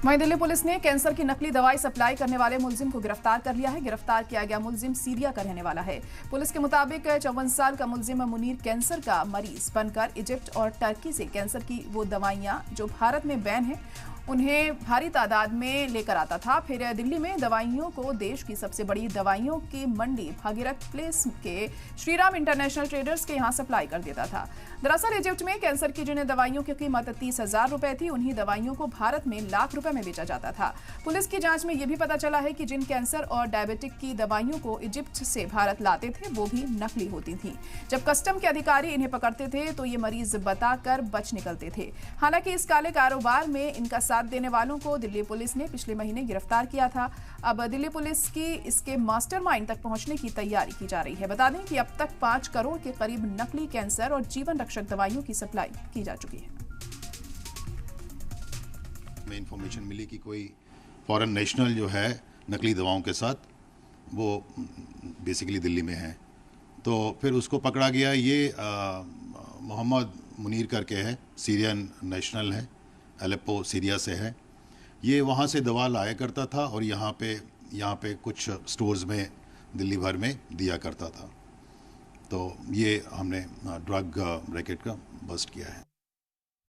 वहीं दिल्ली पुलिस ने कैंसर की नकली दवाई सप्लाई करने वाले मुलजिम को गिरफ्तार कर लिया है। गिरफ्तार किया गया मुलजिम सीरिया का रहने वाला है। पुलिस के मुताबिक 54 साल का मुलजिम मुनीर कैंसर का मरीज बनकर इजिप्ट और टर्की से कैंसर की वो दवाइयां जो भारत में बैन है उन्हें भारी तादाद में लेकर आता था। फिर दिल्ली में दवाइयों को देश की सबसे बड़ी दवाइयों की मंडी भागीरथ प्लेस के श्रीराम इंटरनेशनल ट्रेडर्स के यहां सप्लाई कर देता था। दरअसल इजिप्ट में कैंसर की जिन दवाइयों की कीमत 30,000 रुपए थी, उन्हीं दवाइयों को भारत में लाख रुपए में बेचा जाता था। पुलिस की जांच में यह भी पता चला है कि जिन कैंसर और डायबिटिक की दवाइयों को इजिप्ट से भारत लाते थे वो भी नकली होती थी। जब कस्टम के अधिकारी इन्हें पकड़ते थे तो ये मरीज बताकर बच निकलते थे। हालांकि इस काले कारोबार में इनका साथ देने वालों को दिल्ली पुलिस ने पिछले महीने गिरफ्तार किया था। अब दिल्ली पुलिस की इसके मास्टरमाइंड तक पहुंचने की तैयारी की जा रही है। बता दें कि अब तक 5 करोड़ के करीब नकली कैंसर और जीवन रक्षक दवाइयों की सप्लाई की जा चुकी है। हमें इंफॉर्मेशन मिली कि कोई फॉरेन नेशनल जो है नकली दवाओं के साथ वो बेसिकली दिल्ली में है, तो फिर उसको पकड़ा गया। ये मोहम्मद मुनीर करके है, सीरियन नेशनल है, अलेप्पो सीरिया से है। ये वहाँ से दवा लाया करता था और यहाँ पे कुछ स्टोर्स में दिल्ली भर में दिया करता था। तो ये हमने ड्रग रैकेट का बस्ट किया है।